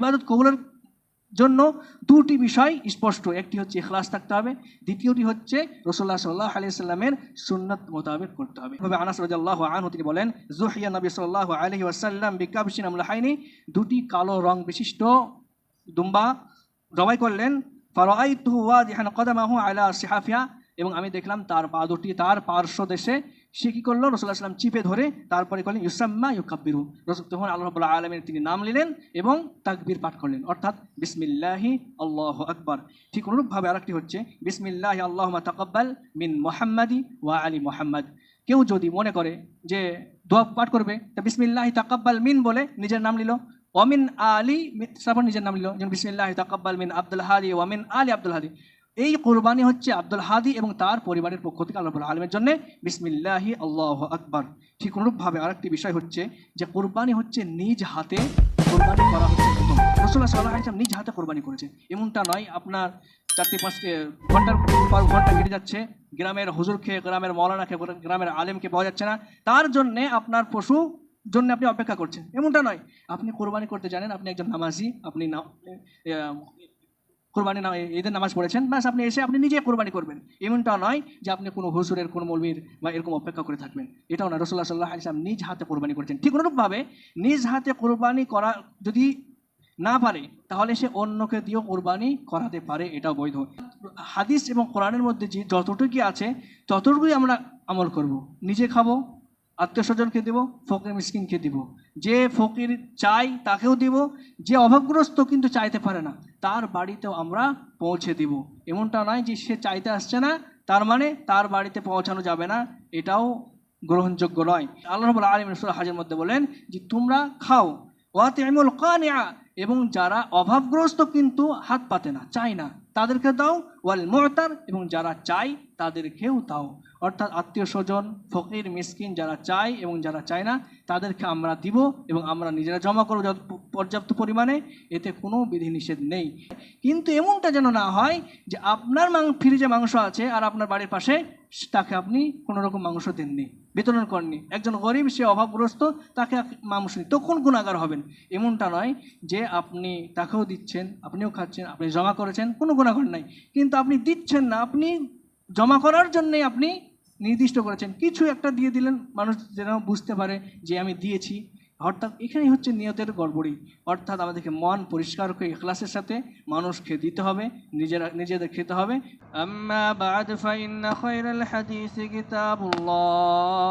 ইবাদত কবুলের জন্য দুটি বিষয় স্পষ্ট, একটি হচ্ছে ইখলাস থাকতে হবে, দ্বিতীয়টি হচ্ছে রাসূলুল্লাহ সাল্লাল্লাহু আলাইহি ওয়াসাল্লামের সুন্নাত মোতাবেক করতে হবে। তবে আনাস রাদিয়াল্লাহু আনহু তিনি বলেন, যুহিয়া নবী সাল্লাল্লাহু আলাইহি ওয়াসাল্লাম বিকাবশিন আমলাহাইনি, দুটি কালো রং বিশিষ্ট দুম্বা জবাই করলেন। ফারাআইতুহু ওয়াদিহান কদামাহু আলা সিহাফিহা, এবং আমি দেখলাম তার পা দুটি তার পার্শ্বদেশে সে কি করলো, রাসূলুল্লাহ সাল্লাল্লাহু আলাইহি ওয়াসাল্লাম চিপে ধরে তারপরে করলেন ইউসাম্মা ইউকাব্বিরু, তখন আল্লাহ রাব্বুল আলামিন তিনি নাম নিলেন এবং তাকবীর পাঠ করলেন, অর্থাৎ বিসমিল্লাহি আল্লাহু আকবার। ঠিক অনুরূপভাবে আরেকটি হচ্ছে বিসমিল্লাহি আল্লাহুম্মা তাকাব্বাল মিন মুহাম্মাদি ওয়া আলি মুহাম্মাদ। কেউ যদি মনে করে যে দোয়া পাঠ করবে, তা বিসমিল্লাহি তাকাব্বাল মিন বলে নিজের নাম নিল, ওয়ামিন আলি তারপর নিজের নাম নিল, যেমন বিসমিল্লাহি তাকাব্বাল মিন আব্দুল হাদি ওয়ামিন আলি আব্দুল হাদি। এই কোরবানি হচ্ছে আব্দুল হাদি এবং তার পরিবারের পক্ষ থেকে আল্লাহ রাব্বুল আলামিনের জন্য বিসমিল্লাহি আল্লাহু আকবার। ঠিক অনুরূপভাবে আরেকটি বিষয় হচ্ছে যে কোরবানি হচ্ছে নিজ হাতে কোরবানি করা হচ্ছে প্রথম। রাসূলুল্লাহ সাল্লাল্লাহু আলাইহি ওয়াসাল্লাম নিজ হাতে কোরবানি করেছেন, এমনটা নয় আপনার 4-5 ঘন্টার পর ঘন্টা কেটে যাচ্ছে, গ্রামের হুজুরকে, গ্রামের মৌলানাকে, গ্রামের আলেমকে পাওয়া যাচ্ছে না, তার জন্য আপনার পশু জন্য আপনি অপেক্ষা করছেন, এমনটা নয়। আপনি কোরবানি করতে জানেন, আপনি একজন নামাজি, আপনি কোরবানি ঈদের নামাজ পড়েছেন, ব্যাস আপনি এসে আপনি নিজে কোরবানি করবেন, এমনটা নয় যে আপনি কোনো হুজুরের, কোনো মৌলবীর বা এরকম অপেক্ষা করে থাকবেন, এটাও না। রাসূলুল্লাহ সাল্লাল্লাহু আলাইহি ওয়াসাল্লাম নিজ হাতে কোরবানি করেছেন। ঠিক অনুরূপভাবে নিজ হাতে কোরবানি করা যদি না পারে, তাহলে সে অন্যকে দিয়েও কোরবানি করাতে পারে, এটাও বৈধ। হাদিস এবং কোরআনের মধ্যে যে যতটুকু আছে ততটুকুই আমরা আমল করব। নিজে খাবো, আত্মীয় স্বজনকে দেবো, ফকির মিসকিনকে দিব, যে ফকির চাই তাকেও দিব, যে অভাবগ্রস্ত কিন্তু চাইতে পারে না তার বাড়িতেও আমরা পৌঁছে দিব। এমনটা নয় যে সে চাইতে আসছে না তার মানে তার বাড়িতে পৌঁছানো যাবে না, এটাও গ্রহণযোগ্য নয়। আল্লাহ রাব্বুল আলামিন সূরা হাজের মধ্যে বলেন যে তোমরা খাও, ওয়াতিমুল কানিআ, এবং যারা অভাবগ্রস্ত কিন্তু হাত পাতে না, চায় না, তাদেরকে দাও, ওয়াল মু'তার, এবং যারা চায় তাদেরকেও দাও। অর্থাৎ আত্মীয় স্বজন, ফকির মিসকিন যারা চায় এবং যারা চায় না তাদেরকে আমরা দিব এবং আমরা নিজেরা জমা করব পর্যাপ্ত পরিমাণে, এতে কোনো বিধিনিষেধ নেই। কিন্তু এমনটা যেন না হয় যে আপনার ফ্রিজে মাংস আছে আর আপনার বাড়ির পাশে তাকে আপনি কোনো রকম মাংস দেননি, বিতরণ করেননি, একজন গরিব সে অভাবগ্রস্ত তাকে মাংস নেই, তখন গুনাহগার হবেন। এমনটা নয় যে আপনি তাকেও দিচ্ছেন, আপনিও খাচ্ছেন, আপনি জমা করেছেন, কোনো গুনাহগার নাই, কিন্তু আপনি দিচ্ছেন না, আপনি জমা করার জন্যই আপনি নির্দিষ্ট করেছেন, কিছু একটা দিয়ে দিলেন, মানুষ যেন বুঝতে পারে যে আমি দিয়েছি। অর্থাৎ এখানেই হচ্ছে নিয়তের গড়বড়ি। অর্থাৎ আমাদেরকে মন পরিষ্কার করে ইখলাসের সাথে মানুষকে দিতে হবে, নিজেদের খেতে হবে। আম্মা বা'দ ফাইন্না খায়রাল হাদিসি কিতাবুল্লাহ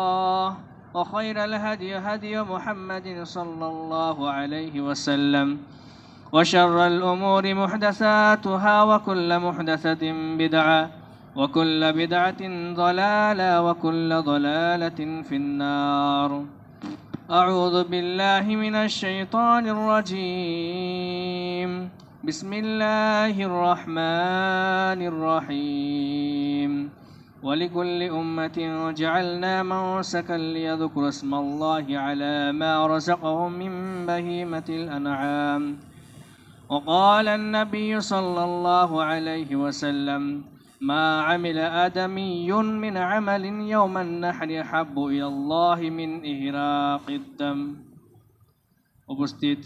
ওয়া খায়রাল হাদি হাদি মুহাম্মাদিন সাল্লাল্লাহু আলাইহি ওয়াসাল্লাম ওয়া শাররাল উমুরি মুহদাসাতুহা ওয়া কুল্লু মুহদাসাতিন বিদআ وكل بدعة ضلالة وكل ضلالة في النار أعوذ بالله من الشيطان الرجيم بسم الله الرحمن الرحيم ولكل أمة جعلنا منسكا ليذكروا اسم الله على ما رزقهم من بهيمة الأنعام وقال النبي صلى الله عليه وسلم ما عمل آدمي من عمل يوم النحر أحب إلى الله من إهراق الدم। উপস্থিত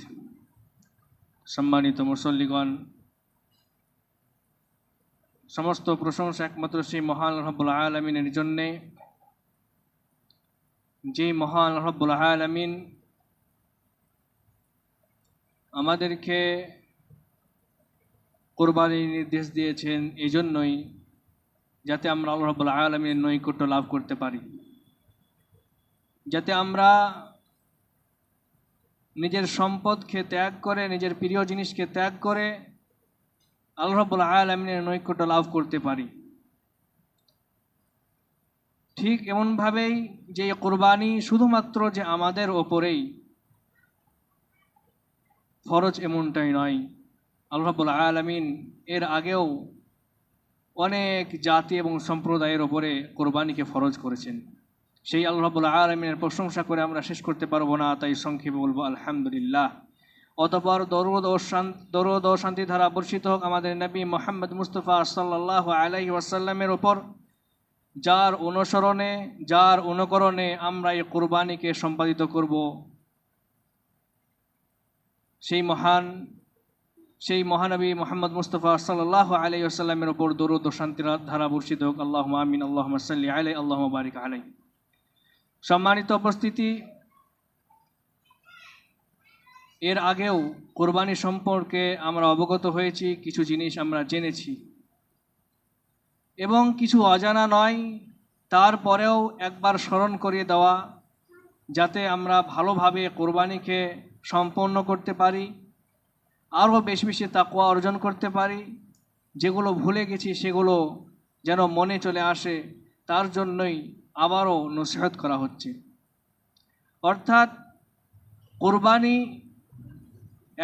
সম্মানিত মুসল্লিগণ, সমস্ত প্রশংসা একমাত্র সেই মহান রব্বুল আলামিনের জন্যে, যে মহান রব্বুল আলামিন আমাদেরকে কোরবানির নির্দেশ দিয়েছেন, এই জন্যই যাতে আমরা আল্লাহ রাব্বুল আলামিনের নৈকট্য লাভ করতে পারি, যাতে আমরা নিজের সম্পদকে ত্যাগ করে, নিজের প্রিয় জিনিসকে ত্যাগ করে আল্লাহ রাব্বুল আলামিনের নৈকট্য লাভ করতে পারি। ঠিক এমনভাবেই যে কোরবানি শুধুমাত্র যে আমাদের ওপরেই ফরজ এমনটাই নয়, আল্লাহ রাব্বুল আলামিন এর আগেও অনেক জাতি এবং সম্প্রদায়ের ওপরে কোরবানিকে ফরজ করেছেন। সেই আল্লাহ রাব্বুল আলামিনের প্রশংসা করে আমরা শেষ করতে পারবো না, তাই সংক্ষেপে বলবো আলহামদুলিল্লাহ। অতঃপর দরুদ ও শান্তি ধারা বর্ষিত হোক আমাদের নবী মুহাম্মদ মুস্তাফা সাল্লাল্লাহু আলাইহি ওয়াসাল্লামের ওপর, যার অনুসরণে, যার অনুকরণে আমরা এই কোরবানিকে সম্পাদিত করব। সেই মহান সেই মহানবী মোহাম্মদ মুস্তফা সাল্লাল্লাহু আলাইহি ওয়াসাল্লামের ওপর দরুদ ও শান্তির ধারা বর্ষিত হোক। আল্লাহুম্মা আমিন, আল্লাহুম্মা সাল্লি আলাইহি, আল্লাহুম্মা বারিক আলাইহি। সম্মানিত উপস্থিতি, এর আগেও কোরবানি সম্পর্কে আমরা অবগত হয়েছি, কিছু জিনিস আমরা জেনেছি এবং কিছু অজানা নয়, তারপরেও একবার স্মরণ করিয়ে দেওয়া, যাতে আমরা ভালোভাবে কোরবানিকে সম্পন্ন করতে পারি, আরও বেশি বেশি তাকওয়া অর্জন করতে পারি। যেগুলো ভুলে গেছি সেগুলো যেন মনে চলে আসে, তার জন্যই আবারও নসিহত করা হচ্ছে। অর্থাৎ কোরবানি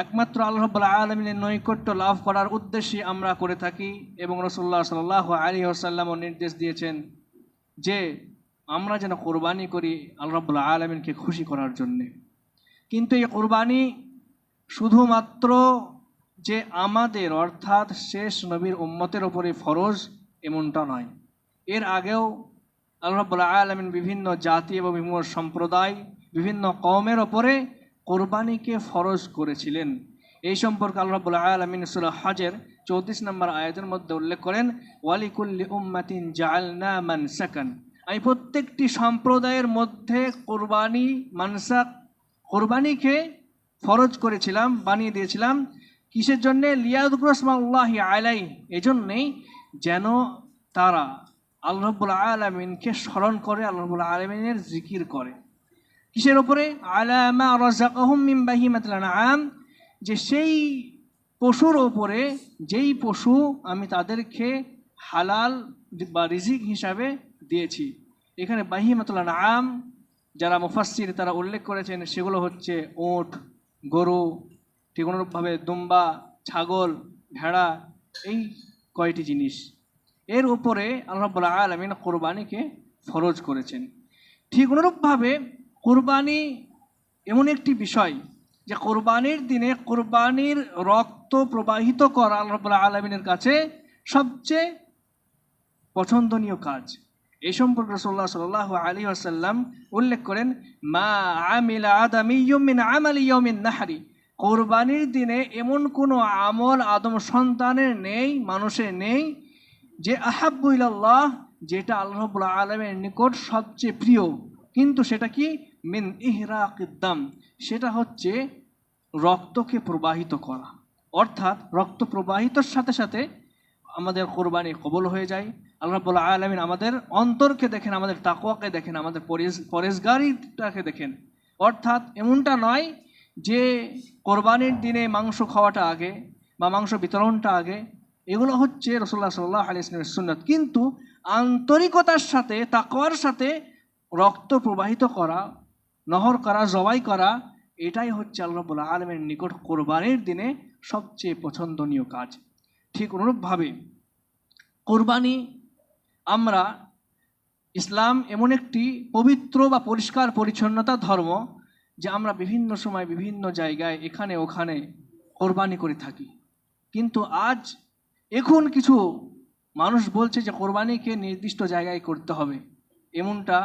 একমাত্র আল্লাহ রাব্বুল আলামিনের নৈকট্য লাভ করার উদ্দেশ্যে আমরা করে থাকি এবং রাসূলুল্লাহ সাল্লাল্লাহু আলাইহি ওয়াসাল্লামও নির্দেশ দিয়েছেন যে আমরা যেন কোরবানি করি আল্লাহ রাব্বুল আলামিনকে খুশি করার জন্যে। কিন্তু এই কোরবানি শুধুমাত্র যে আমাদের অর্থাৎ শেষ নবীর উম্মতের ওপরে ফরজ এমনটা নয়। এর আগেও আল্লাহ রাব্বুল আলামিন বিভিন্ন জাতি এবং বিভিন্ন সম্প্রদায়, বিভিন্ন কওমের ওপরে কোরবানিকে ফরজ করেছিলেন। এই সম্পর্কে আল্লাহ রাব্বুল আলামিন সূরা হজের 34 নম্বর আয়াতের মধ্যে উল্লেখ করেন, ওয়ালিকুল্লি উম্মাতিন জাআলনা মানসাকান। আমি প্রত্যেকটি সম্প্রদায়ের মধ্যে কোরবানিকে ফরজ করেছিলাম, বানিয়ে দিয়েছিলাম। কিসের জন্যে? লিয়াযকুরু ইসমাল্লাহি আলাইহি, এজন্যেই যেন তারা আল্লাহ রাব্বুল আলামিনকে স্মরণ করে, আল্লাহ রাব্বুল আলামিনের জিকির করে। কিসের ওপরে? আলা মা রাযাকাহুম মিন বাহিমাতিল আনআম, যে সেই পশুর ওপরে যেই পশু আমি তাদেরকে হালাল বা রিজিক হিসাবে দিয়েছি। এখানে বাহিমাতুল আনআম যারা মুফাসসির তারা উল্লেখ করেছেন সেগুলো হচ্ছে উট, গরু, ঠিক অনুরূপভাবে দুম্বা, ছাগল, ভেড়া, এই কয়টি জিনিস। এর উপরে আল্লাহ রাব্বুল আলামিন কোরবানিকে ফরজ করেছেন। ঠিক অনুরূপভাবে কোরবানি এমন একটি বিষয় যে কোরবানির দিনে কোরবানির রক্ত প্রবাহিত করা আল্লাহ রাব্বুল আলামিনের কাছে সবচেয়ে পছন্দনীয় কাজ। এই সম্পর্কে রাসূলুল্লাহ সাল্লাল্লাহু আলাইহি ওয়াসাল্লাম উল্লেখ করেন, মা আমিলা আদামিয়্যুম মিন আমালি ইয়াউমিন নাহরি, কোরবানির দিনে এমন কোনো আমল আদম সন্তানের নেই, মানুষের নেই, যে আহাব্বু ইলাল্লাহ, যেটা আল্লাহ রাব্বুল আলামিনের নিকট সবচেয়ে প্রিয়। কিন্তু সেটা কি? মিন ইহরাকিদ দাম, সেটা হচ্ছে রক্তকে প্রবাহিত করা। অর্থাৎ রক্ত প্রবাহিতর সাথে সাথে আমাদের কোরবানি কবুল হয়ে যায়। আল্লাহ রাব্বুল আলামিন আমাদের অন্তরকে দেখেন, আমাদের তাকওয়াকে দেখেন, আমাদের পরেশগারিটাকে দেখেন। অর্থাৎ এমনটা নয় যে কোরবানির দিনে মাংস খাওয়াটা আগে বা মাংস বিতরণটা আগে, এগুলো হচ্ছে রাসূলুল্লাহ সাল্লাল্লাহু আলাইহি ওয়াসাল্লামের সুন্নাত। কিন্তু আন্তরিকতার সাথে, তাকওয়ার সাথে রক্ত প্রবাহিত করা, নহর করা, জবাই করা, এটাই হচ্ছে আল্লাহ রাব্বুল আলামিনের নিকট কোরবানির দিনে সবচেয়ে পছন্দনীয় কাজ। ঠিক অনুরূপভাবে কোরবানি, আমরা ইসলাম এমন একটি পবিত্র বা পরিষ্কার পরিচ্ছন্নতা ধর্ম যে আমরা বিভিন্ন সময় বিভিন্ন জায়গায় এখানে ওখানে কোরবানি করে থাকি। কিন্তু এখন কিছু মানুষ বলছে যে কোরবানিকে নির্দিষ্ট জায়গায় করতে হবে। এমনটা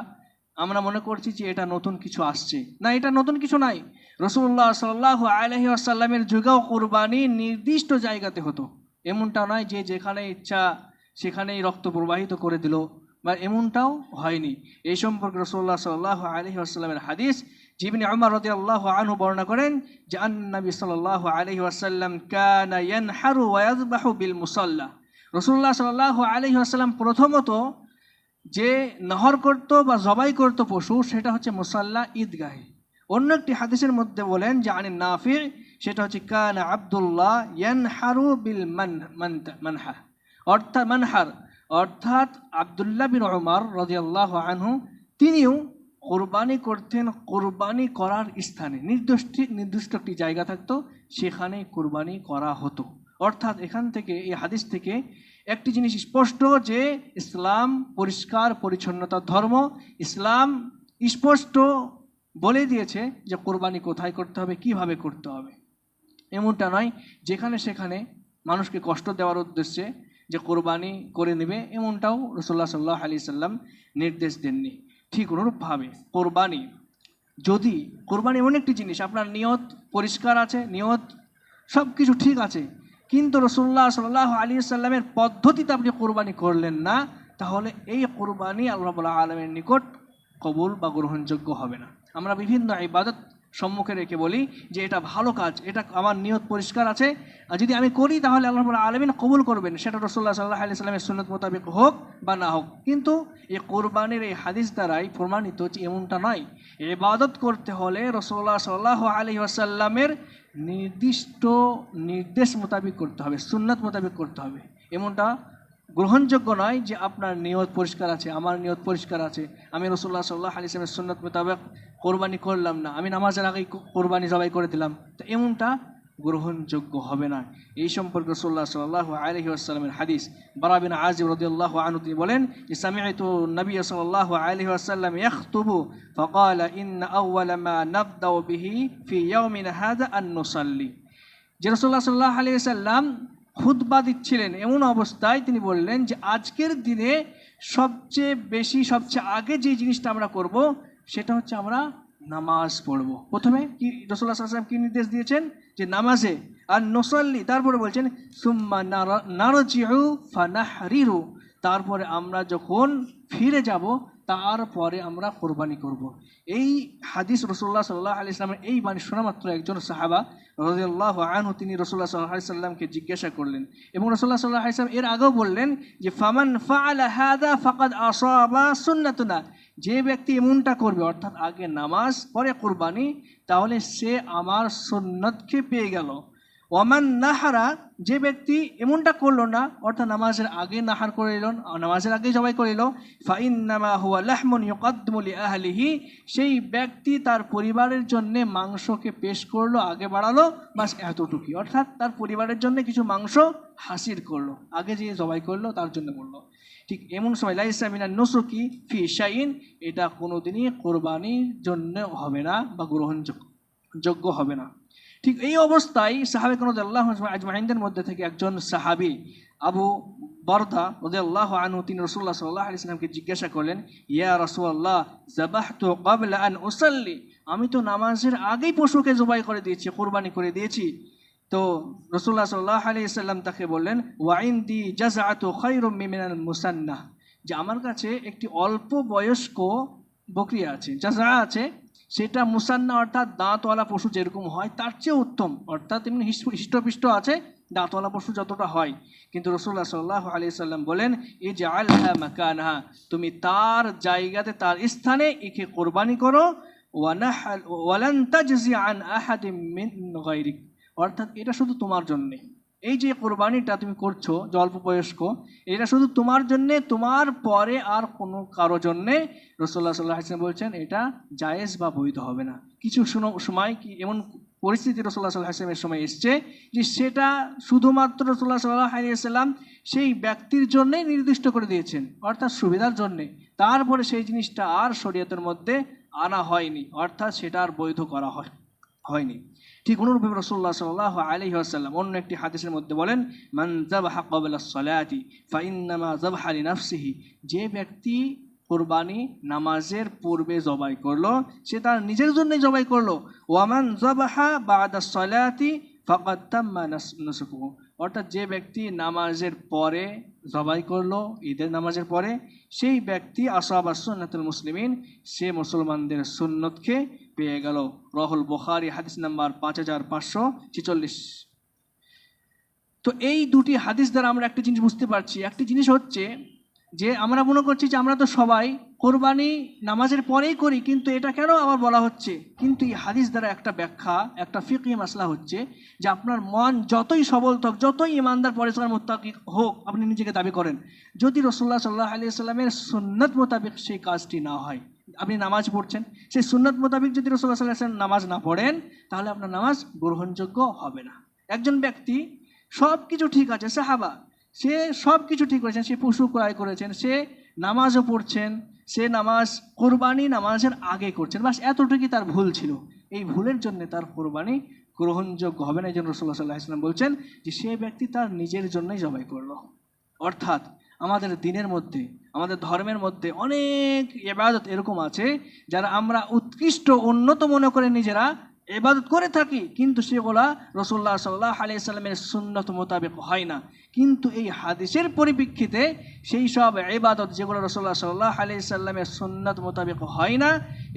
আমরা মনে করছি যে এটা নতুন কিছু আসছে। না, এটা নতুন কিছু নাই। রাসূলুল্লাহ সাল্লাল্লাহু আলাইহি ওয়াসাল্লামের যুগেও কোরবানি নির্দিষ্ট জায়গাতে হতো। এমনটা নয় যে যেখানে ইচ্ছা সেখানেই রক্ত প্রবাহিত করে দিল, বা এমনটাও হয়নি। এই সম্পর্কে রাসূলুল্লাহ সাল্লাল্লাহু আলাইহি ওয়াসাল্লামের হাদিস, ইবনে উমর রাদিয়াল্লাহু আনহু বর্ণনা করেন যে নবী সাল্লাল্লাহু আলাইহি ওয়াসাল্লাম কানা ইয়ানহারু ওয়া ইয়াযবাহু বিল মুসাল্লা। রাসূলুল্লাহ সাল্লাল্লাহু আলাইহি ওয়াসাল্লাম প্রথমত যে নহর করত বা জবাই করত পশু, সেটা হচ্ছে মুসাল্লা, ঈদগাহে। অন্য একটি হাদিসের মধ্যে বলেন যে আনিন নাফি', সেটা হচ্ছে কানা আব্দুল্লাহ ইয়ানহারু বিল মানহার, অর্থাৎ আব্দুল্লাহ বিন উমর রাদিয়াল্লাহু আনহু তিনিও কোরবানি করতেন। কোরবানি করার স্থানে নির্দিষ্ট একটি জায়গা থাকতো, সেখানেই কোরবানি করা হতো। অর্থাৎ এখান থেকে, এই হাদিস থেকে একটি জিনিস স্পষ্ট যে ইসলাম পরিষ্কার পরিচ্ছন্নতার ধর্ম। ইসলাম স্পষ্ট বলে দিয়েছে যে কোরবানি কোথায় করতে হবে, কিভাবে করতে হবে। এমনটা নয় যেখানে সেখানে মানুষকে কষ্ট দেওয়ার উদ্দেশ্যে যে কোরবানি করে নেবে, এমনটাও রাসূলুল্লাহ সাল্লাল্লাহু আলাইহি সাল্লাম নির্দেশ দেননি। ঠিক অনুরূপভাবে কোরবানি এমন একটি জিনিস, আপনার নিয়ত পরিষ্কার আছে, নিয়ত সব কিছু ঠিক আছে, কিন্তু রাসূলুল্লাহ সাল্লাল্লাহু আলাইহি ওয়াসাল্লামের পদ্ধতিতে আপনি কোরবানি করলেন না, তাহলে এই কোরবানি আল্লাহ রাব্বুল আলামিনের নিকট কবুল বা গ্রহণযোগ্য হবে না। আমরা বিভিন্ন ইবাদত সম্মুখে রেখে বলি যে এটা ভালো কাজ, এটা আমার নিয়ত পরিষ্কার আছে, আর যদি আমি করি তাহলে আল্লাহ রাব্বুল আলামিন কবুল করবেন, সেটা রাসূলুল্লাহ সাল্লাল্লাহু আলাইহি ওয়াসাল্লামের সুন্নাত মোতাবেক হোক বা না হোক। কিন্তু এই কোরবানির এই হাদিস দ্বারাই প্রমাণিত যে এমনটা নয়। ইবাদত করতে হলে রাসূলুল্লাহ সাল্লাল্লাহু আলাইহি ওয়াসাল্লামের নির্দিষ্ট নির্দেশ মোতাবেক করতে হবে, সুন্নাত মোতাবেক করতে হবে। এমনটা গ্রহণযোগ্য নয় যে আপনার নিয়ত পরিষ্কার আছে, আমার নিয়ত পরিষ্কার আছে, আমি রাসূলুল্লাহ সাল্লাল্লাহু আলাইহি ওয়াসাল্লামের সুন্নাত মোতাবেক কোরবানি করলাম না, আমি নামাজের আগেই কোরবানি জবাই করে দিলাম, তো এমনটা গ্রহণযোগ্য হবে না। এই সম্পর্কে রাসূলুল্লাহ সাল্লাল্লাহু আলাইহি ওয়াসাল্লামের হাদিস, বারা বিন আযিব রাদিয়াল্লাহু আনহু তিনি বলেন যে সামি'তু নবী সাল্লাল্লাহু আলাইহি ওয়াসাল্লাম ইয়াখতুবু ফাকালা ইন্না আউওয়ালা মা নাবদাউ বিহি ফি ইয়াউমিনা হাযা আন নুসাল্লি। যে রাসূলুল্লাহ সাল্লাল্লাহু আলাইহি ওয়াসাল্লাম খুতবা দিচ্ছিলেন, এমন অবস্থায় তিনি বললেন যে আজকের দিনে সবচেয়ে আগে যে জিনিসটা আমরা করব সেটা হচ্ছে আমরা নামাজ পড়ব। প্রথমে কি রাসূলুল্লাহ সাল্লাল্লাহু আলাইহি ওয়াসাল্লাম কি নির্দেশ দিয়েছেন? যে নামাজে আর নসল্লি, তারপরে বলছেন সুম্মা নারজিউ ফানাহরিরু, তারপরে আমরা যখন ফিরে যাব তারপরে আমরা কোরবানি করব। এই হাদিস রাসূলুল্লাহ সাল্লাল্লাহু আলাইহি ওয়াসাল্লামের এই বাণী শোনা মাত্র একজন সাহাবা রাদিয়াল্লাহু আনহু তিনি রাসূলুল্লাহ সাল্লাল্লাহু আলাইহি ওয়াসাল্লামকে জিজ্ঞাসা করলেন, এবং রাসূলুল্লাহ সাল্লাল্লাহু আলাইহি ওয়াসাল্লাম এর আগেও বললেন যে ফামান ফাআলা হাযা ফাকাদ আসাবা সুন্নাতুনা, যে ব্যক্তি এমনটা করবে অর্থাৎ আগে নামাজ পরে কোরবানি, তাহলে সে আমার সুন্নতকে পেয়ে গেল। ওয়ামান নাহারা, যে ব্যক্তি এমনটা করলো না অর্থাৎ নামাজের আগে নাহার করে এলো, নামাজের আগে জবাই করে এলো, ফাইন্নামা হুয়া লাহমুন ইউকাদ্দিমু লিআহলিহি, সেই ব্যক্তি তার পরিবারের জন্য মাংসকে পেশ করলো, আগে বাড়ালো, বাস এতটুকুই, অর্থাৎ তার পরিবারের জন্য কিছু মাংস হাসিল করলো, আগে যে জবাই করলো তার জন্য বললো। ঠিক এমন সময় লাইসা মিনান নুসুকি ফি শাইইন, এটা কোনোদিনই কোরবানির জন্য হবে না বা গ্রহণযোগ্য হবে না। ঠিক এই অবস্থায় সাহাবায়ে কেরাম রাদিয়াল্লাহু আজমাইনদের মধ্যে থেকে একজন সাহাবী আবু বরদা রাদিয়াল্লাহু আনহু তিনি রাসূলুল্লাহ সাল্লাল্লাহু আলাইহি ওয়াসাল্লামকে জিজ্ঞাসা করলেন, ইয়া রাসূলুল্লাহ যাবাহতু ক্বাবলা আন উসাল্লি, আমি তো নামাজের আগেই পশুকে জবাই করে দিয়েছি, কুরবানি করে দিয়েছি। তো রাসূলুল্লাহ সাল্লাল্লাহু আলাইহি ওয়াসাল্লাম তাকে বললেন, ওয়া ইনদি জাযআতু খায়রুম মিনাল মুসান্নাহ, যে আমার কাছে একটি অল্প বয়স্ক বকরি আছে, জাযআ আছে, সেটা মুসান্না অর্থাৎ দাঁতওয়ালা পশু যেরকম হয় তার চেয়ে উত্তম, অর্থাৎ এমনি হৃষ্টপিষ্ট আছে, দাঁতওয়ালা পশু যতটা হয়। কিন্তু রাসূলুল্লাহ সাল্লাল্লাহু আলাইহি ওয়াসাল্লাম বলেন, ইজআলহা মাকানহা, তুমি তার জায়গাতে তার স্থানে একে কোরবানি করো, ওয়ালান তাজজি আন আহাদিম মিন গায়রিক, অর্থাৎ এটা শুধু তোমার জন্যে, এই যে কোরবানিটা তুমি করছো যে অল্প বয়স্ক, এটা শুধু তোমার জন্যে, তোমার পরে আর কোনো কারো জন্যে রাসূলুল্লাহ সাল্লাল্লাহু আলাইহি ওয়াসাল্লাম বলছেন এটা জায়েজ বা বৈধ হবে না। কিছু সময় কি এমন পরিস্থিতি রাসূলুল্লাহ সাল্লাল্লাহু আলাইহি ওয়াসাল্লামের সময় এসছে যে সেটা শুধুমাত্র রাসূলুল্লাহ সাল্লাল্লাহু আলাইহি ওয়াসাল্লাম সেই ব্যক্তির জন্যই নির্দিষ্ট করে দিয়েছেন, অর্থাৎ সুবিধার জন্যে, তারপরে সেই জিনিসটা আর শরীয়তের মধ্যে আনা হয়নি, অর্থাৎ সেটা আর বৈধ করা হয়নি। ঠিক অনুরূপে রাসূলুল্লাহ সাল্লাল্লাহু আলাইহি ওয়াসাল্লাম অন্য একটি হাদিসের মধ্যে বলেন, মান যাবাহা ক্বাবলা আস-সালাতি ফাইন্নামা যাবাহা লিনাফসিহি, যে ব্যক্তি কুরবানি নামাজের পূর্বে জবাই করলো সে তার নিজের জন্যই জবাই করলো, ওয়ামান যাবাহা বা'দা আস-সালাতি ফাকাদ তাম্মা নুসুকুহু, অর্থাৎ যে ব্যক্তি নামাজের পরে জবাই করলো, ঈদের নামাজের পরে, সেই ব্যক্তি আসাবা সুন্নাতুল মুসলিমিন, সে মুসলমানদের সুন্নতকে পেয়ে গেল। রাহুল বুখারী হাদিস নাম্বার 5546। তো এই দুটি হাদিস দ্বারা আমরা একটা জিনিস বুঝতে পারছি, একটি জিনিস হচ্ছে যে আমরা মনে করছি যে আমরা তো সবাই কোরবানি নামাজের পরেই করি, কিন্তু এটা কেন আবার বলা হচ্ছে? কিন্তু এই হাদিস দ্বারা একটা ব্যাখ্যা, একটা ফিকহি মাসলা হচ্ছে যে আপনার মন যতই সবল থাক, যতই ইমানদার পরেশগার মুত্তাকি হোক, আপনি নিজেকে দাবি করেন, যদি রাসূলুল্লাহ সাল্লাল্লাহু আলাইহি ওয়াসাল্লামের সুন্নাত মোতাবেক সেই কাজটি না হয়, আপনি নামাজ পড়ছেন, সেই সুন্নাত মোতাবেক যদি রাসূলুল্লাহ সাল্লাল্লাহু আলাইহি ওয়াসাল্লাম নামাজ না পড়েন, তাহলে আপনার নামাজ গ্রহণযোগ্য হবে না। একজন ব্যক্তি সব কিছু ঠিক আছে, সাহাবা, সে সব কিছু ঠিক করেছেন, সে পশু ক্রয় করেছেন, সে নামাজও পড়ছেন, সে নামাজ কোরবানি নামাজের আগে করছেন, বাস এতটুকুই তার ভুল ছিল, এই ভুলের জন্য তার কোরবানি গ্রহণযোগ্য হবে না। এই জন্য রাসূলুল্লাহ সাল্লাল্লাহু আলাইহি ওয়াসাল্লাম বলছেন যে সে ব্যক্তি তার নিজের জন্যই জবাই করলো। অর্থাৎ আমাদের দিনের মধ্যে, আমাদের ধর্মের মধ্যে অনেক ইবাদত এরকম আছে যারা আমরা উৎকৃষ্ট উন্নত মনে করে নিজেরা, ইবাদত করে থাকি, কিন্তু সেগুলা রাসূলুল্লাহ সাল্লাল্লাহু আলাইহি সাল্লামের সুন্নাত মোতাবেক হয় না। কিন্তু এই হাদিসের পরিপ্রেক্ষিতে সেই সব ইবাদত যেগুলো রাসূলুল্লাহ সাল্লাল্লাহু আলাইহি সাল্লামের সুন্নাত মোতাবেক হয় না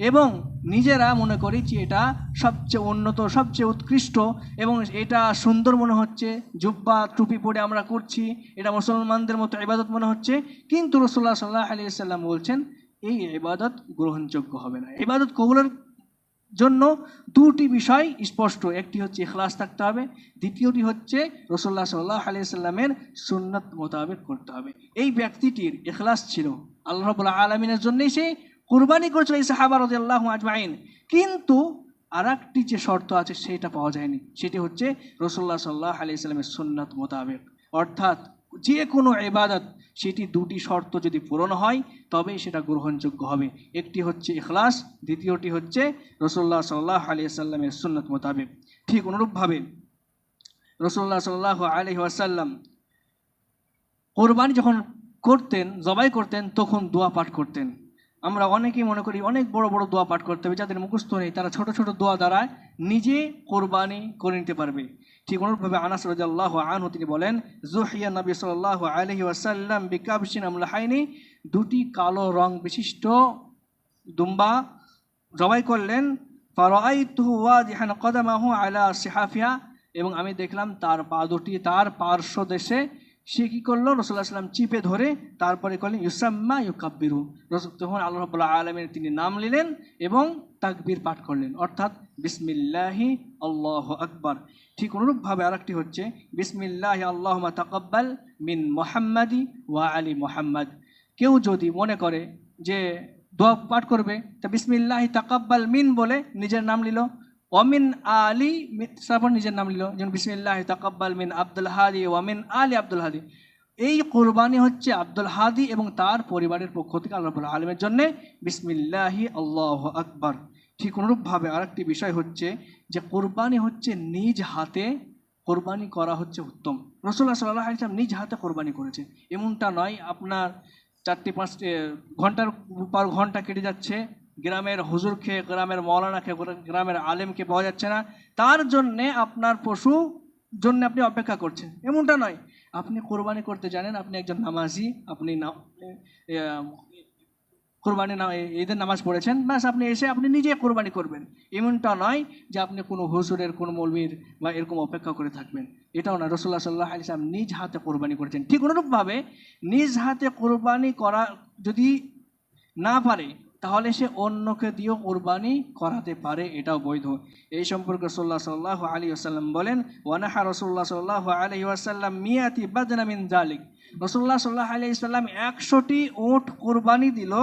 এবং নিজেরা মনে করি যে এটা সবচেয়ে উন্নত, সবচেয়ে উৎকৃষ্ট এবং এটা সুন্দর মনে হচ্ছে, জুব্বা টুপি পরে আমরা করছি, এটা মুসলমানদের মতো ইবাদত মনে হচ্ছে, কিন্তু রাসূলুল্লাহ সাল্লাল্লাহু আলাইহি সাল্লাম বলছেন এই ইবাদত গ্রহণযোগ্য হবে না। ইবাদত কবুলের জন্য দুটি বিষয় স্পষ্ট, একটি হচ্ছে ইখলাস থাকতে হবে, দ্বিতীয়টি হচ্ছে রাসূলুল্লাহ সাল্লাল্লাহু আলাইহি সাল্লামের সুন্নাত মোতাবেক করতে হবে। এই ব্যক্তিটির ইখলাস ছিল, আল্লাহ রাব্বুল আলামিনের জন্যই সে কুরবানি করেছিল, এই সাহাবা রাদিয়াল্লাহু আজমাইন। কিন্তু আরেকটি যে শর্ত আছে সেটা পাওয়া যায়নি, সেটি হচ্ছে রাসূলুল্লাহ সাল্লাল্লাহু আলাইহি সাল্লামের সুন্নাত মোতাবেক। অর্থাৎ যে কোনো ইবাদত সেটি দুটি শর্ত যদি পূরণ হয় তবেই সেটা গ্রহণযোগ্য হবে। একটি হচ্ছে ইখলাস, দ্বিতীয়টি হচ্ছে রাসূলুল্লাহ সাল্লাল্লাহু আলাইহি সাল্লামের সুন্নাত মোতাবেক। ঠিক অনুরূপভাবে রাসূলুল্লাহ সাল্লাল্লাহু আলাইহি ওয়াসাল্লাম কোরবানি যখন করতেন, জবাই করতেন, তখন দোয়া পাঠ করতেন। আমরা অনেকেই মনে করি অনেক বড় বড় দোয়া পাঠ করতে হবে, যাদের মুখস্থ নেই তারা ছোট ছোট দোয়া দ্বারা নিজে কোরবানি করে নিতে পারবে। ঠিক অনুরূপভাবে আনাস রাদিয়াল্লাহু আনহু তিনি বলেন, যুহিয়া নবী সাল্লাল্লাহু আলাইহি ওয়াসাল্লাম বিকাবশিন আমলাহাইনি, দুটি কালো রং বিশিষ্ট দুম্বা জবাই করলেন। ফারাআইতুহু ওয়াদিহান কদামাহু আলা সিহাফিহা, এবং আমি দেখলাম তার পা দুটি তার পার্শ্ব দেশে সে কী করলো, রাসূলুল্লাহ সাল্লাল্লাহু আলাইহি ওয়াসাল্লাম চিপে ধরে তারপরে করলেন ইউসাম্মা ইউকাব্বিরু, তখন আল্লাহ রাব্বুল আলামিন তিনি নাম নিলেন এবং তাকবীর পাঠ করলেন, অর্থাৎ বিসমিল্লাহি আল্লাহু আকবার। ঠিক অনুরূপভাবে আরেকটি হচ্ছে বিসমিল্লাহি আল্লাহুম্মা তাকাব্বাল মিন মুহাম্মাদি ওয়া আলি মুহাম্মাদ। কেউ যদি মনে করে যে দোয়া পাঠ করবে, তা বিসমিল্লাহি তাকাব্বাল মিন বলে নিজের নাম নিল, ওয়ামিন আলী তারপর নিজের নাম নিল, যেমন বিসমিল্লাহি তাকাব্বাল মিন আব্দুল হাদি ওয়ামিন আলী আব্দুল হাদি। এই কোরবানি হচ্ছে আব্দুল হাদি এবং তার পরিবারের পক্ষ থেকে আল্লাহ রাব্বুল আলামিনের জন্য বিসমিল্লাহি আল্লাহু আকবার। ঠিক অনুরূপভাবে আরেকটি বিষয় হচ্ছে যে কোরবানি হচ্ছে নিজ হাতে কোরবানি করা হচ্ছে উত্তম। রাসূলুল্লাহ সাল্লাল্লাহু আলাইহি ওয়াসাল্লাম নিজ হাতে কোরবানি করেছেন, এমনটা নয় আপনার 4-5 ঘন্টার পর ঘন্টা কেটে যাচ্ছে, গ্রামের হুজুরকে, গ্রামের মৌলানাকে, গ্রামের আলেমকে পাওয়া যাচ্ছে না, তার জন্যে আপনার পশু জন্য আপনি অপেক্ষা করছেন, এমনটা নয়। আপনি কোরবানি করতে জানেন, আপনি একজন নামাজি, আপনি কোরবানি ঈদের নামাজ পড়েছেন, ব্যাস আপনি এসে আপনি নিজে কোরবানি করবেন, এমনটা নয় যে আপনি কোনো হুজুরের, কোনো মৌলবীর বা এরকম অপেক্ষা করে থাকবেন, এটাও না। রাসূলুল্লাহ সাল্লাল্লাহু আলাইহি ওয়াসাল্লাম নিজ হাতে কোরবানি করেছেন। ঠিক অনুরূপভাবে নিজ হাতে কোরবানি করা যদি না পারে তাহলে সে অন্যকে দিয়েও কোরবানি করাতে পারে, এটাও বৈধ। এই সম্পর্কে রাসূলুল্লাহ সাল্লাল্লাহু আলাইহি ওয়াসাল্লাম বলেন, ওয়ানাহা রাসূলুল্লাহ সাল্লাল্লাহু আলাইহি ওয়াসাল্লাম মিয়াতি বাদনা মিন যালিক, রাসূলুল্লাহ সাল্লাল্লাহু আলাইহি ওয়াসাল্লাম 100টি উট কোরবানি দিল,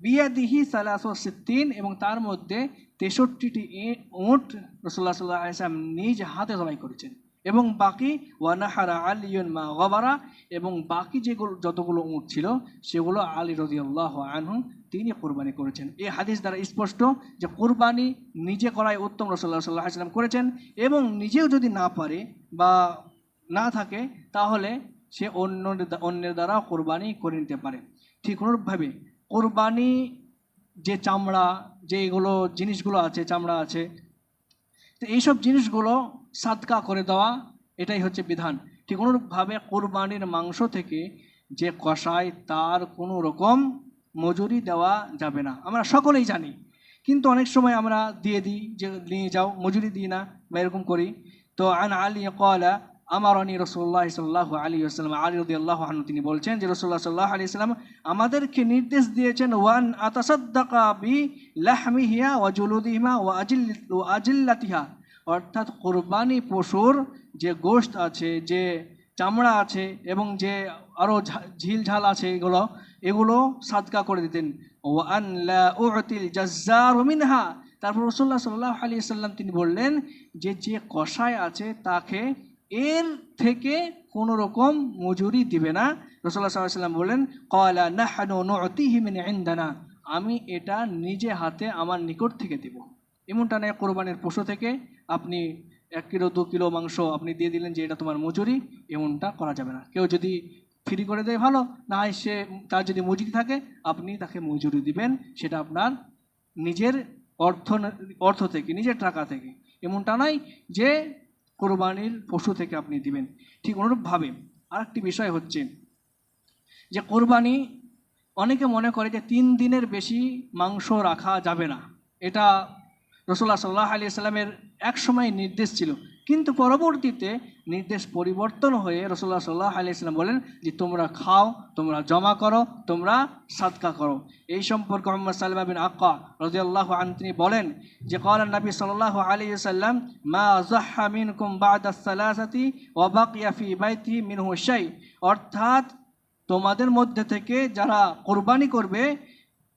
বিয়াদিহি 63, এবং তার মধ্যে 63টি উট রাসূলুল্লাহ সাল্লাল্লাহু আলাইহি ওয়াসাল্লাম নিজ হাতে জবাই করেছেন, এবং বাকি ওয়ানাহারা আলিয়ুন মা গবারা, এবং বাকি যেগুলো যতগুলো উট ছিল সেগুলো আলী রাদিয়াল্লাহু আনহু তিনি কোরবানি করেছেন। এই হাদিস দ্বারা স্পষ্ট যে কোরবানি নিজে করাই উত্তম, রাসূলুল্লাহ সাল্লাল্লাহু আলাইহি ওয়াসাল্লাম করেছেন, এবং নিজেও যদি না পারে বা না থাকে তাহলে সে অন্যের দ্বারা কোরবানি করে নিতে পারে। ঠিক অনুরূপভাবে কোরবানি যে চামড়া, যেগুলো জিনিসগুলো আছে, চামড়া আছে, তো এইসব জিনিসগুলো সাদকা করে দেওয়া, এটাই হচ্ছে বিধান। ঠিক অনুরূপভাবে কোরবানির মাংস থেকে যে কষায় তার কোনো রকম মজুরি দেওয়া যাবে না, আমরা সকলেই জানি, কিন্তু অনেক সময় আমরা দিয়ে দিই যে নিয়ে যাও, মজুরি দিই না বা এরকম করি। তো আন আলী ক্বালা আমারানি রাসূলুল্লাহ সাল্লাল্লাহু আলাইহি ওয়াসাল্লাম, আলী রাদিয়াল্লাহু আনহু তিনি বলছেন যে রাসূলুল্লাহ সাল্লাল্লাহু আলাইহি ওয়াসাল্লাম আমাদেরকে নির্দেশ দিয়েছেন, ওয়ান আতাসাদ্দাকা বি লাহমিহিয়া ওয়া জুলুদিহিমা ওয়া আজিল্লাতিহা, অর্থাৎ কোরবানি পশুর যে গোশত আছে, যে চামড়া আছে এবং যে আরও ঝিলঝাল আছে, এগুলো সাদকা করে দিতেন। ওয়ান লা উতিল জাজ্জার মিনহা, তারপর রাসূলুল্লাহ সাল্লাল্লাহু আলাইহি ওয়াসাল্লাম তিনি বললেন যে যে কসাই আছে তাকে এর থেকে কোনো রকম মজুরি দিবে না। রাসূলুল্লাহ সাল্লাল্লাহু আলাইহি ওয়াসাল্লাম বললেন, ক্বালা নাহনু নুতিহি মিন ইনদানা, আমি এটা নিজে হাতে আমার নিকট থেকে দেব। এমনটা নয় কোরবানির পশু থেকে আপনি 1 কিলো 2 কিলো মাংস আপনি দিয়ে দিলেন যে এটা তোমার মজুরি, এমনটা করা যাবে না। কেউ যদি ফ্রি করে দেয় ভালো, না হয় তার যদি মজুরি থাকে আপনি তাকে মজুরি দিবেন, সেটা আপনার নিজের অর্থ থেকে, নিজের টাকা থেকে। এমনটা নয় যে কোরবানির পশু থেকে আপনি দিবেন। ঠিক অনুরূপভাবে আরেকটি বিষয় হচ্ছে যে কোরবানি, অনেকে মনে করে যে 3 দিনের বেশি মাংস রাখা যাবে না। এটা রাসূলুল্লাহ সাল্লাল্লাহু আলাইহি সাল্লামের এক সময় নির্দেশ ছিল, কিন্তু পরবর্তীতে নির্দেশ পরিবর্তন হয়ে রাসূলুল্লাহ সাল্লাল্লাহু আলাইহি সাল্লাম বলেন যে তোমরা খাও, তোমরা জমা করো, তোমরা সাদকা করো। এই সম্পর্কে মুহাম্মদ সালমা বিন আক্কা রাদিয়াল্লাহু আনহু তিনি বলেন যে ক্বালা নবী সাল্লাল্লাহু আলাইহি সাল্লাম মা যাহহা মিনকুম বা'দা সালাসাতি ওয়া বাকিয়া ফি বাইতি মিনহু শাই, অর্থাৎ তোমাদের মধ্যে থেকে যারা কোরবানি করবে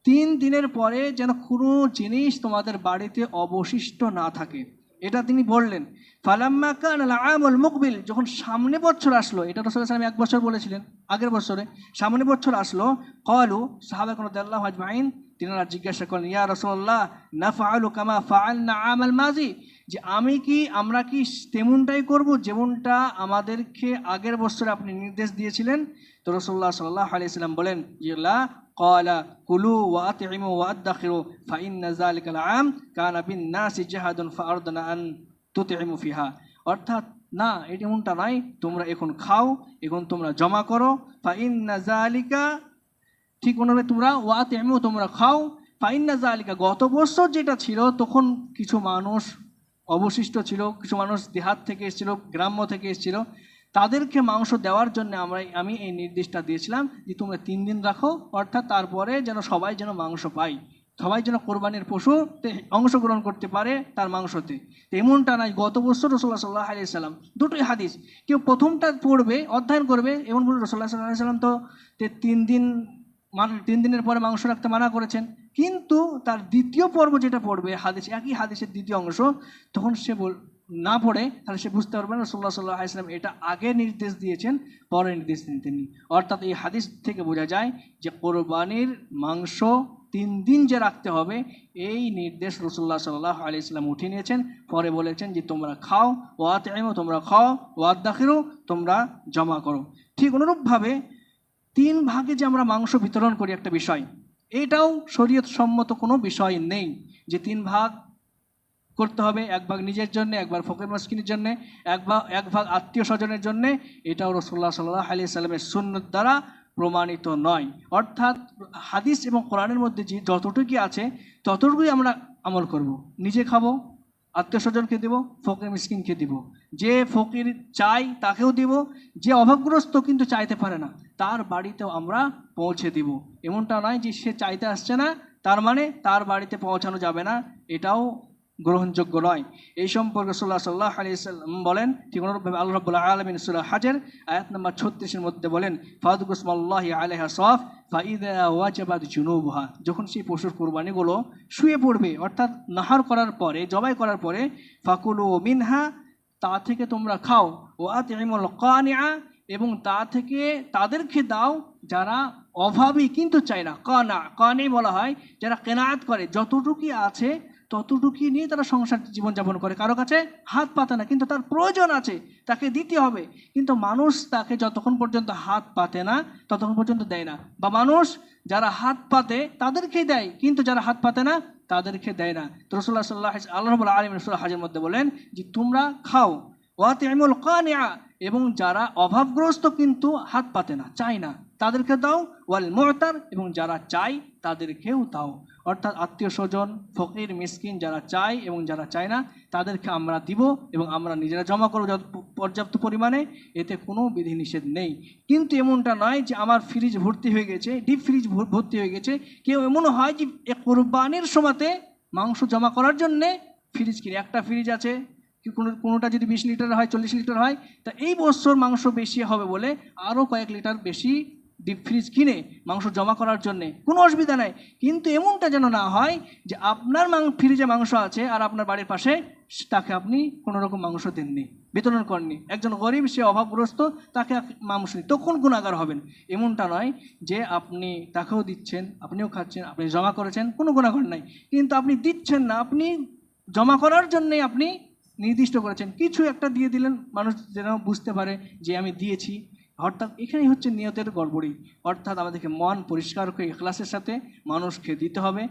3 দিনের পরে যেন কোনো জিনিস তোমাদের বাড়িতে অবশিষ্ট না থাকে। এটা তিনি বললেন। ফালাম্মা কানাল আমুল মুকবিল, যখন সামনে বছর আসলো, এটা রাসূলুল্লাহ সাল্লাল্লাহু আলাইহি ওয়াসাল্লাম 1 বছর বলেছিলেন, আগের বছরে সামনে বছর আসলো, ক্বালু সাহাবায়ে রাদিয়াল্লাহু আজমাইন তিনারা জিজ্ঞাসা করলেন ইয়া রাসূলুল্লাহ নাফআলু কামা ফাআলনা আমাল মাজি, যে আমরা কি তেমনটাই করব যেমনটা আমাদেরকে আগের বছরে আপনি নির্দেশ দিয়েছিলেন? তো রাসূলুল্লাহ সাল্লাল্লাহু আলাইহি সাল্লাম বলেন যে লা, ক্বালা কুলু ওয়া আতইমু ওয়া আদখিরু ফা ইন্না যালিকাল আম কানা বিন নাসি জাহাদুন ফাআরদনা আন তুতইমু ফিহা, অর্থাৎ না, এটা এমনটা নয়, তোমরা এখন খাও, এখন তোমরা জমা করো, ফা ইন্না যালিকা, ঠিক অনুরূপে তোমরা ওয়া আতইমু, তোমরা খাও, ফা ইন্না যালিকা, গত বছর যেটা ছিল তখন কিছু মানুষ অবশিষ্ট ছিল, কিছু মানুষ দেহাত থেকে এসেছিল, গ্রাম্য থেকে এসেছিল, তাদেরকে মাংস দেওয়ার জন্য আমি এই নির্দেশটা দিয়েছিলাম যে তোমরা 3 দিন রাখো, অর্থাৎ তারপরে যেন সবাই যেন মাংস পায়, সবাই যেন কোরবানির পশুতে অংশগ্রহণ করতে পারে তার মাংসতে। এমনটা নয়, গত বছর রাসূলুল্লাহ সাল্লাল্লাহু আলাইহি সাল্লাম, দুটোই হাদিস, কেউ প্রথমটা পড়বে, অধ্যয়ন করবে, এমন বলে রাসূলুল্লাহ সাল্লাল্লাহু আলাইহি সাল্লাম তো 3 দিনের পরে মাংস রাখতে মানা করেছেন, কিন্তু তার দ্বিতীয় পর্ব যেটা পড়বে হাদিস, একই হাদিসের দ্বিতীয় অংশ, তখন সে না পড়ে তাহলে সে বুঝতে পারবে না রাসূলুল্লাহ সাল্লাল্লাহু আলাইহি ওয়াসাল্লাম এটা আগে নির্দেশ দিয়েছেন, পরে নির্দেশ দিতেননি। অর্থাৎ এই হাদিস থেকে বোঝা যায় যে কোরবানির মাংস 3 দিন যে রাখতে হবে এই নির্দেশ রাসূলুল্লাহ সাল্লাল্লাহু আলাইহি ওয়াসাল্লাম উঠিয়ে নিয়েছেন। পরে বলেছেন যে তোমরা খাও, ওয়া আতইমু, তোমরা খাও, ওয়া আদখিরু, তোমরা জমা করো। ঠিক অনুরূপভাবে 3 ভাগে যে আমরা মাংস বিতরণ করি একটা বিষয়, এটাও শরীয়ত সম্মত কোনো বিষয় নেই যে 3 ভাগ করতে হবে, 1 ভাগ নিজের জন্য, 1 ভাগ ফকির মিসকিনের জন্য, 1 ভাগ আত্মীয় স্বজনের জন্য। এটাও রাসূলুল্লাহ সাল্লাল্লাহু আলাইহি সাল্লামের সুন্নাত দ্বারা প্রমাণিত নয়। অর্থাৎ হাদিস এবং কোরআনের মধ্যে যে যতটুকু আছে ততটুকুই আমরা আমল করব। নিজে খাবো, আত্মীয় স্বজনকে দেব, ফকির মিসকিনকে দিব, যে ফকির চাই তাকেও দিব, যে অভাবগ্রস্ত কিন্তু চাইতে পারে না তার বাড়িতেও আমরা পৌঁছে দিব। এমনটা নয় যে সে চাইতে আসছে না তার মানে তার বাড়িতে পৌঁছানো যাবে না, এটাও গ্রহণযোগ্য নয়। এই সম্পর্কে রাসূলুল্লাহ সাল্লাল্লাহু আলাইহি সাল্লাম বলেন, ঠিক অনুরূপভাবে আল্লাহ রাব্বুল আলামিন সূরা হাজর আয়াত নম্বর 36 এর মধ্যে বলেন ফাযকুরুসমাল্লাহি আলাইহা সাফ ফাইদা ওয়াজাবাত জুনুবুহা, যখন সেই পশুর কুরবানিগুলো শুয়ে পড়বে, অর্থাৎ নাহার করার পরে, জবাই করার পরে, ফাকুলু মিনহা, তা থেকে তোমরা খাও, ওয়া আতইমুল কানিআ, এবং তা থেকে তাদেরকে দাও যারা অভাবী কিন্তু চায় না। কানি বলা হয় যারা কেনাত করে, যতটুকু আছে ততটুকু নিয়ে তারা সংসার জীবনযাপন করে, কারো কাছে হাত পাতে না, কিন্তু তার প্রয়োজন আছে, তাকে দিতে হবে, কিন্তু মানুষ তাকে যতক্ষণ পর্যন্ত হাত পাতে না ততক্ষণ পর্যন্ত দেয় না। বা মানুষ যারা হাত পাতে তাদেরকেই দেয়, কিন্তু যারা হাত পাতে না তাদেরকে দেয় না। তো রাসূলুল্লাহ সাল্লাল্লাহু আলাইহি আল্লাহ রাব্বুল আলামিন সূরা হাজের মধ্যে বলেন যে তোমরা খাও, ওয়া আতিমুল কানিআ, এবং যারা অভাবগ্রস্ত কিন্তু হাত পাতে না, চায় না, তাদেরকে দাও, ওয়াল মু'তার, এবং যারা চায় তাদেরকেও দাও। অর্থাৎ আত্মীয় স্বজন, ফকির মিসকিন যারা চায় এবং যারা চায় না তাদেরকে আমরা দিব, এবং আমরা নিজেরা জমা করব পর্যাপ্ত পরিমাণে, এতে কোনো বিধিনিষেধ নেই। কিন্তু এমনটা নয় যে আমার ফ্রিজ ভর্তি হয়ে গেছে, ডিপ ফ্রিজ ভর্তি হয়ে গেছে, কেউ এমনও হয় যে কোরবানির সময়তে মাংস জমা করার জন্যে ফ্রিজ কিনে, একটা ফ্রিজ আছে, কোনোটা যদি 20 লিটার হয়, 40 লিটার হয়, তা এই বছর মাংস বেশি হবে বলে আরও কয়েক লিটার বেশি ডিপ ফ্রিজ কিনে মাংস জমা করার জন্যে, কোনো অসুবিধা নাই। কিন্তু এমনটা যেন না হয় যে আপনার ফ্রিজে মাংস আছে আর আপনার বাড়ির পাশে তাকে আপনি কোনো রকম মাংস দেননি, বিতরণ করেননি, একজন গরিব, সে অভাবগ্রস্ত, তাকে মাংস দিন, তখন গুনাহগার হবেন। এমনটা নয় যে আপনি তাকেও দিচ্ছেন, আপনিও খাচ্ছেন, আপনি জমা করেছেন, কোনো গুনাহগার নাই, কিন্তু আপনি দিচ্ছেন না, আপনি জমা করার জন্যে আপনি নির্দিষ্ট করেছেন, কিছু একটা দিয়ে দিলেন, মানুষ যেন বুঝতে পারে যে আমি দিয়েছি, অর্থাৎ এখানেই হচ্ছে নিয়তের গড়বড়ি। অর্থাৎ আমাদেরকে মন পরিষ্কার করে ইখলাসের সাথে মানুষকে দিতে হবে,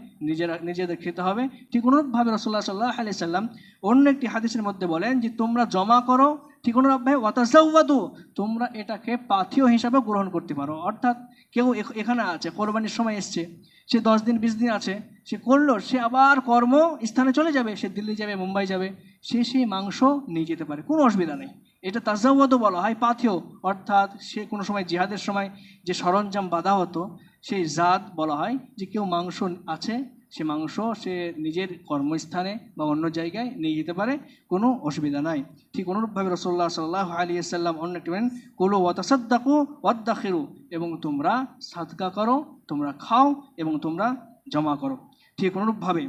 নিজেদের খেতে হবে। ঠিক অনুরূপভাবে রাসূলুল্লাহ সাল্লাল্লাহু আলাইহি সাল্লাম অন্য একটি হাদিসের মধ্যে বলেন যে তোমরা জমা করো, ঠিক অনুরূপভাবে ওয়াতাজাওয়াদু, তোমরা এটাকে পাথেয় হিসাবে গ্রহণ করতে পারো। অর্থাৎ কেউ এখানে আছে, কোরবানির সময় এসছে, সে 10 দিন 20 দিন আছে, সে করলো, সে আবার কর্ম স্থানে চলে যাবে, সে দিল্লি যাবে, মুম্বাই যাবে, সে সেই মাংস নিয়ে যেতে পারে, কোনো অসুবিধা নেই। এটা তাজাওয়াদও বলা হয়, পাথেয়। অর্থাৎ সে কোনো সময় জিহাদের সময় যে সরঞ্জাম বাঁধা হতো সেই জাত বলা হয়, যে কেউ মাংস আছে, সে মাংস সে নিজের কর্মস্থানে বা অন্য জায়গায় নিয়ে যেতে পারে, কোনো অসুবিধা নাই। ঠিক অনুরূপভাবে রাসূলুল্লাহ সাল্লাল্লাহু আলাইহি ওয়াসাল্লাম অন্য একটি বলেন, কুলু ওয়াতাসাদ্দাকু ওয়াদ্দাখিরু, এবং তোমরা সাদকা করো, তোমরা খাও এবং তোমরা জমা করো। ঠিক অনুরূপভাবে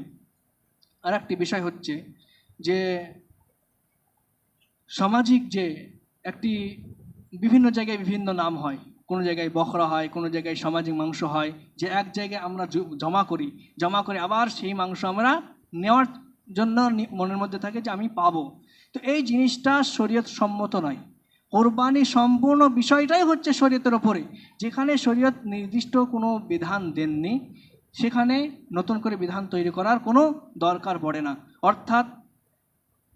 আর একটি বিষয় হচ্ছে যে সামাজিক যে একটি বিভিন্ন জায়গায় বিভিন্ন নাম হয়, কোনো জায়গায় বখরা হয়, কোনো জায়গায় সামাজিক মাংস হয়, যে এক জায়গায় আমরা জমা করে আবার সেই মাংস আমরা নেওয়ার জন্য মনের মধ্যে থাকে যে আমি পাবো। তো এই জিনিসটা শরীয়ত সম্মত নয়। কোরবানি সম্পূর্ণ বিষয়টাই হচ্ছে শরীয়তের ওপরে। যেখানে শরীয়ত নির্দিষ্ট কোনো বিধান দেননি, সেখানে নতুন করে বিধান তৈরি করার কোনো দরকার পড়ে না। অর্থাৎ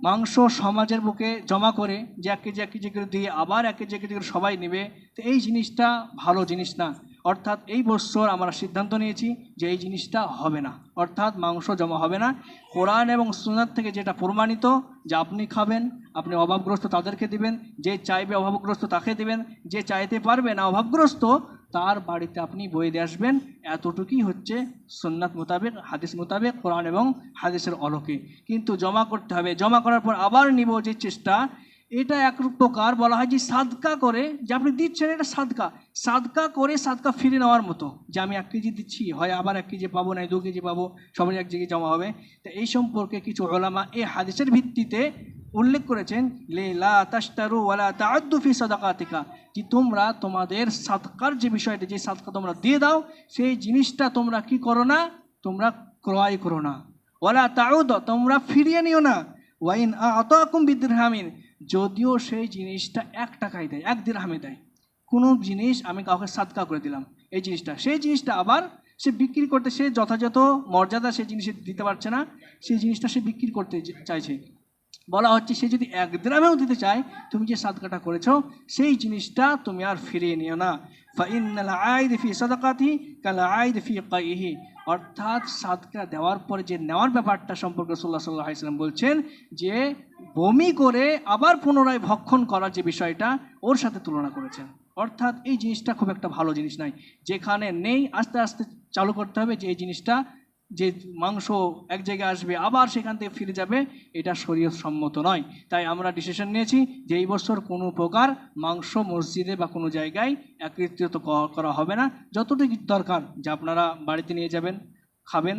মাংস সমাজের বুকে জমা করে যে 1 কেজি করে দিয়ে আবার 1 কেজি করে সবাই নেবে, তো এই জিনিসটা ভালো জিনিস না। অর্থাৎ এই বছর আমরা সিদ্ধান্ত নিয়েছি যে এই জিনিসটা হবে না, অর্থাৎ মাংস জমা হবে না। কোরআন এবং সুন্নাত থেকে যেটা প্রমাণিত যে আপনি খাবেন, আপনি অভাবগ্রস্ত তাদেরকে দিবেন, যে চাইবে অভাবগ্রস্ত তাকে দিবেন, যে চাইতে পারবে না অভাবগ্রস্ত তার বাড়িতে আপনি বয়ে দিয়ে আসবেন। এতটুকুই হচ্ছে সুন্নাত মোতাবেক, হাদিস মোতাবেক, কোরআন এবং হাদিসের আলোকে। কিন্তু জমা করতে হবে, জমা করার পর আবার নিব যে চেষ্টা, এটা এক প্রকার বলা হয় যে সাদকা করে, যে আপনি দিচ্ছেন এটা সাদকা করে সাদকা ফিরে নেওয়ার মতো, যে আমি 1 কেজি দিচ্ছি, হয় আবার 1 কেজি পাবো, না 2 কেজি পাবো, সবাই এক জায়গায় জমা হবে। তো এই সম্পর্কে কিছু উলামা এই হাদিসের ভিত্তিতে উল্লেখ করেছেন, লা তাশতারু ওয়ালা তাআদ্দু ফি সাদাকাতিকা, যে তোমরা তোমাদের সাদকার যে বিষয়টা, যে সাদকা তোমরা দিয়ে দাও, সেই জিনিসটা তোমরা কি করো না, তোমরা ক্রয় করো না। ওয়ালা তাউদ, তোমরা ফিরিয়ে নিও না। ওয়াইন আতাকুম বিদিরহামিন, যদিও সেই জিনিসটা 1 টাকায় দেয়, 1 দিরহামে দেয়। কোনো জিনিস আমি কাউকে সাদকা করে দিলাম, এই জিনিসটা, সেই জিনিসটা আবার সে বিক্রি করতে, সে যথাযথ মর্যাদা সেই জিনিসে দিতে পারছে না, সেই জিনিসটা সে বিক্রি করতে চাইছে। বলা হচ্ছে সে যদি 1 দিরহামেও দিতে চায়, তুমি যে সাদকাটা করেছো সেই জিনিসটা তুমি আর ফিরিয়ে নিও না। ফাইন্নাল আইদ ফি সাদাকাতিহি কাল আইদ ফি কাইহি, অর্থাৎ সাদকা দেওয়ার পরে যে নেওয়ার ব্যাপারটা সম্পর্কে রাসূলুল্লাহ সাল্লাল্লাহু আলাইহি ওয়াসাল্লাম বলছেন যে বমি করে আবার পুনরায় ভক্ষণ করার যে বিষয়টা, ওর সাথে তুলনা করেছেন। অর্থাৎ এই জিনিসটা খুব একটা ভালো জিনিস নয়। যেখানে নেই আস্তে আস্তে চালু করতে হবে, যে এই জিনিসটা, যে মাংস এক জায়গায় আসবে আবার সেখান থেকে ফিরে যাবে, এটা শরীয়ত সম্মত নয়। তাই আমরা ডিসিশন নিয়েছি যে এই বছর কোনো প্রকার মাংস মসজিদে বা কোনো জায়গায় একত্রিত করা হবে না। যতটুকু দরকার যে আপনারা বাড়িতে নিয়ে যাবেন, খাবেন,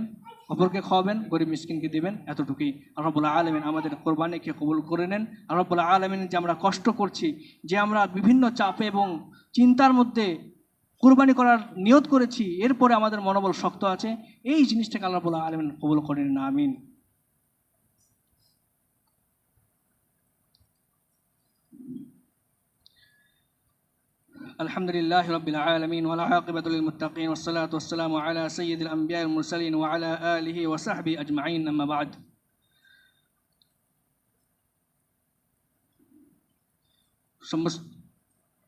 অপরকে খাওয়াবেন, গরিব মিসকিনকে দেবেন, এতটুকুই। আল্লাহ রাব্বুল আলামিন আমাদের কোরবানিকে কবুল করে নেন। আল্লাহ রাব্বুল আলামিন যে আমরা কষ্ট করছি, যে আমরা বিভিন্ন চাপে এবং চিন্তার মধ্যে কুরবানি করার নিয়ত করেছি, এরপরে আমাদের মনোবল শক্ত আছে, এই জিনিসটাকে আল্লাহ রাব্বুল আলামিন কবুল করেন না, আমিন। আলহামদুলিল্লাহি রাব্বিল আলামিন ওয়া আকিবাতু লিল মুত্তাকিন ওয়াস সালাতু ওয়াস সালামু আলা সাইয়্যিদিল আমবিয়া ওয়াল মুরসালিন ওয়া আলা আলিহি ওয়া সাহবিহি আজমাইন, আম্মা বা'দ।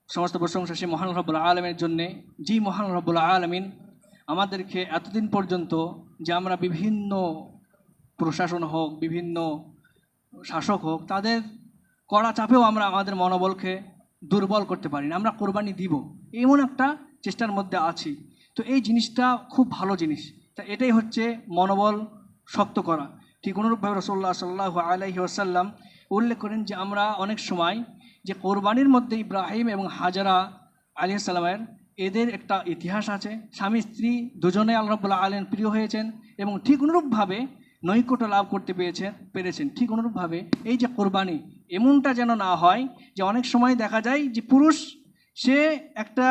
সমস্ত প্রশংসা সেই মহান রব্বুল আলামিনের জন্যে, যে মহান রব্বুল আলামিন আমাদেরকে এতদিন পর্যন্ত, যে আমরা বিভিন্ন প্রশাসন হোক, বিভিন্ন শাসক হোক, তাদের কড়া চাপেও আমরা আমাদের মনোবলকে দুর্বল করতে পারি না, আমরা কোরবানি দিব, এমন একটা চেষ্টার মধ্যে আছি। তো এই জিনিসটা খুব ভালো জিনিস। তা এটাই হচ্ছে মনোবল শক্ত করা। ঠিক অনুরূপভাবে রাসূলুল্লাহ সাল্লাল্লাহু আলাইহি ওয়াসাল্লাম উল্লেখ করেন যে আমরা অনেক সময় যে কোরবানির মধ্যে ইব্রাহিম এবং হাজারা আলাইহিস সালামের, এদের একটা ইতিহাস আছে। স্বামী স্ত্রী দুজনে আল্লাহ রাব্বুল আলামিন প্রিয় হয়েছেন এবং ঠিক অনুরূপভাবে নৈকট্য লাভ করতে পেরেছেন। ঠিক অনুরূপভাবে এই যে কোরবানি, এমনটা যেন না হয় যে অনেক সময় দেখা যায় যে পুরুষ সে একটা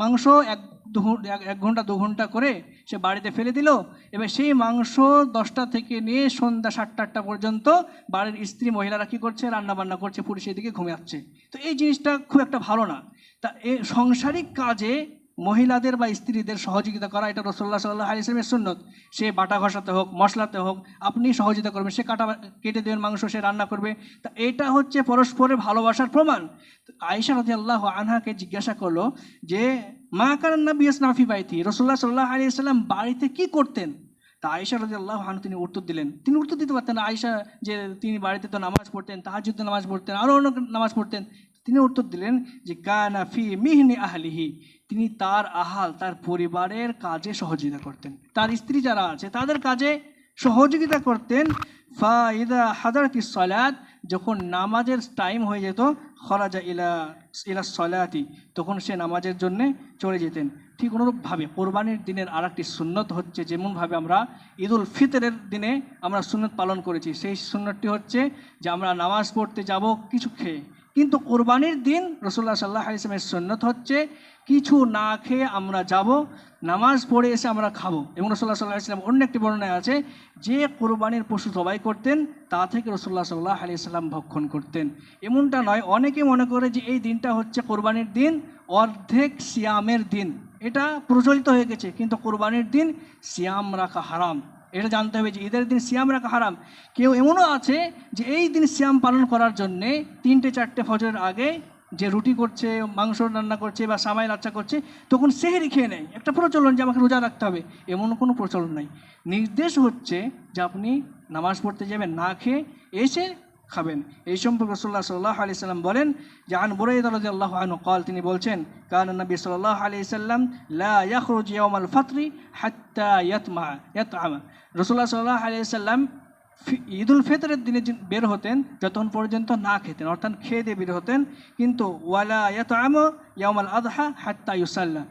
মাংস 1 ঘন্টা 2 ঘন্টা করে সে বাড়িতে ফেলে দিল, এবার সেই মাংস 10টা থেকে নিয়ে সন্ধ্যা 7টা 8টা পর্যন্ত বাড়ির স্ত্রী মহিলারা কী করছে, রান্না বান্না করছে, পুরুষ এদিকে ঘুমাচ্ছে। তো এই জিনিসটা খুব একটা ভালো না। তা এই সাংসারিক কাজে মহিলাদের বা স্ত্রীদের সহযোগিতা করা এটা রাসূলুল্লাহ সাল্লাল্লাহু আলাইহি ওয়াসাল্লামের সুন্নত। সে বাটা ঘষাতে হোক, মশলাতে হোক, আপনি সহযোগিতা করবেন, সে কেটে দেবেন মাংস, সে রান্না করবে। তা এটা হচ্ছে পরস্পরের ভালোবাসার প্রমাণ। আয়েশা রাদিয়াল্লাহু আনহাকে জিজ্ঞাসা করলো যে মা কানান নবী ইয়াসনাউ ফি বাইতি, রাসূলুল্লাহ সাল্লাল্লাহু আলাইহি ওয়াসাল্লাম বাড়িতে কি করতেন? তা আয়েশা রাদিয়াল্লাহু আনহা তিনি উত্তর দিলেন, তিনি উত্তর দিতে পারতেন না আয়েশা, যে তিনি বাড়িতে তো নামাজ পড়তেন, তাহাজ্জুদের নামাজ পড়তেন, আরও অন্য নামাজ পড়তেন। তিনি উত্তর দিলেন যে কানা ফি মিহনি আহলিহি, তিনি তার আহাল, তার পরিবারের কাজে সহযোগিতা করতেন, তার স্ত্রী যারা আছে তাদের কাজে সহযোগিতা করতেন। ফাইদা হাদারাতিস সালাত, যখন নামাজের টাইম হয়ে যেত, খরাজা ইলা ইলা সলাতি, তখন সে নামাজের জন্যে চলে যেতেন। ঠিক অনুরূপভাবে কোরবানির দিনের আর একটি সুন্নত হচ্ছে, যেমনভাবে আমরা ঈদুল ফিতরের দিনে আমরা সুন্নত পালন করেছি, সেই সুন্নতটি হচ্ছে যে আমরা নামাজ পড়তে যাব কিছু খেয়ে। কিন্তু কোরবানির দিন রাসূলুল্লাহ সাল্লাল্লাহু আলাইহি ওয়াসাল্লামের সুন্নত হচ্ছে কিছু না খেয়ে আমরা যাব, নামাজ পড়ে এসে আমরা খাবো। এবং রাসূলুল্লাহ সাল্লাল্লাহু আলাইহি ওয়াসাল্লাম অন্য একটি বর্ণনায় আছে যে কোরবানির পশু জবাই করতেন তা থেকে রাসূলুল্লাহ সাল্লাল্লাহু আলাইহি ওয়াসাল্লাম ভক্ষণ করতেন। এমনটা নয়, অনেকে মনে করে যে এই দিনটা হচ্ছে কোরবানির দিন, অর্ধেক সিয়ামের দিন, এটা প্রচলিত হয়ে গেছে। কিন্তু কোরবানির দিন সিয়াম রাখা হারাম, এটা জানতে হবে যে ঈদের দিন সিয়াম রাখা হারাম। কেউ এমনও আছে যে এই দিন সিয়াম পালন করার জন্যে 3-4 ফজরের আগে যে রুটি করছে, মাংস রান্না করছে বা সামাই লাচ্চা করছে, তখন সেহরি খেয়ে নেয়। একটা প্রচলন যে আমাকে রোজা রাখতে হবে, এমন কোনো প্রচলন নাই। নির্দেশ হচ্ছে যে আপনি নামাজ পড়তে যাবেন, না খেয়ে এসে খাবেন। এই সম্পর্কে রাসূলুল্লাহ সাল্লাল্লাহু আলাইহি সাল্লাম বলেন যে আন বুরাইদা রাদিয়াল্লাহু আনহু قال, তিনি বলছেন কানা নবী সাল্লাল্লাহু আলাইহি সাল্লাম লা ইয়াখরুজ ইয়াওমাল ফাতরি হাত্তা ইয়াতআমা, রাসূলুল্লাহ সাল্লাল্লাহু আলাইহি সাল্লাম ঈদুল ফিতরের দিনে বের হতেন যতক্ষণ পর্যন্ত না খেতেন, অর্থাৎ খেয়ে দিয়ে বের হতেন। কিন্তু ওয়ালা ইয়াতআমু ইয়াওমাল আযহা হাত্তা ইউসাল্লা,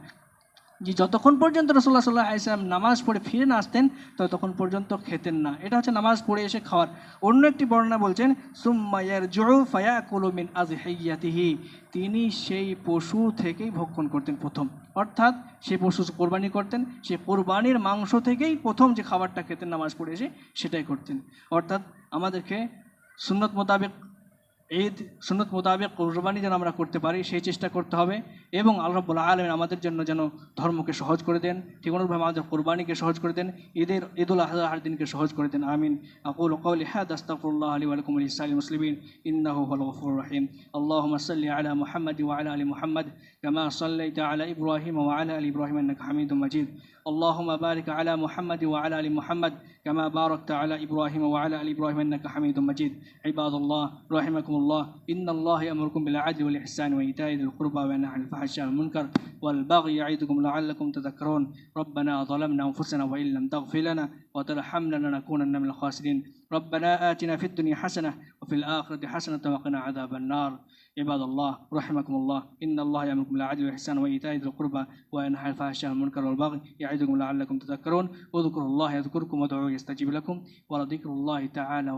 যে যতক্ষণ পর্যন্ত রাসূলুল্লাহ সাল্লাল্লাহু আলাইহি ওয়াসাল্লাম নামাজ পড়ে ফিরে না আসতেন ততক্ষণ পর্যন্ত খেতেন না। এটা হচ্ছে নামাজ পড়ে এসে খাওয়ার। অন্য একটি বর্ণনা বলছেন সুম্মা ইয়ারজুউ ফায়াকুলু মিন আযহিয়াতিহি, তিনি সেই পশু থেকেই ভক্ষণ করতেন প্রথম, অর্থাৎ সেই পশু কোরবানি করতেন, সেই কোরবানির মাংস থেকেই প্রথম যে খাবারটা খেতেন নামাজ পড়ে এসে সেটাই করতেন। অর্থাৎ আমাদেরকে সুন্নত মোতাবেক ঈদ, সুন্নত মোতাবেক কোরবানি যেন আমরা করতে পারি সেই চেষ্টা করতে হবে। এবং আল্লাহ রাব্বুল আলামিন আমাদের জন্য যেন ধর্মকে সহজ করে দেন, ঠিক অনুরূপভাবে আমাদের কোরবানিকে সহজ করে দেন, ঈদুল আযহার দিনকে সহজ করে দেন। আমিন। আকুলু কওলি হাযা আস্তাগফিরুল্লাহ লি ওয়া লাকুম ওয়া লিসাইরিল মুসলিমিন ইন্নাহু হুয়াল গফুরুর রহিম। আল্লাহুম্মা সাল্লি আলা মুহাম্মাদ ওয়া আলা আলি মুহাম্মাদ কামা সাল্লাইতা আলা ইব্রাহিম ওয়া আলা আলি ইব্রাহিম ইন্নাকা হামিদুম মাজিদ। اللهم بارك على محمد وعلى ال محمد كما باركت على ابراهيم وعلى ال ابراهيم انك حميد مجيد. عباد الله رحمكم الله، ان الله يامركم بالعدل والاحسان وايتاء ذي القربى وينهى عن الفحشاء والمنكر والبغي يعظكم لعلكم تذكرون. ربنا ظلمنا انفسنا وان لم تغفر لنا وترحمنا لنكونن من الخاسرين. ربنا آتنا في الدنيا حسنه وفي الاخره حسنه وقنا عذاب النار. عباد الله رحمكم الله، إن الله يأمركم بالعدل والإحسان وإيتاء ذي القربى وينهى عن الفحشاء والمنكر والبغي يعظكم لعلكم تذكرون. اذكروا الله يذكركم وادعوه يستجيب لكم ولذكر الله تعالى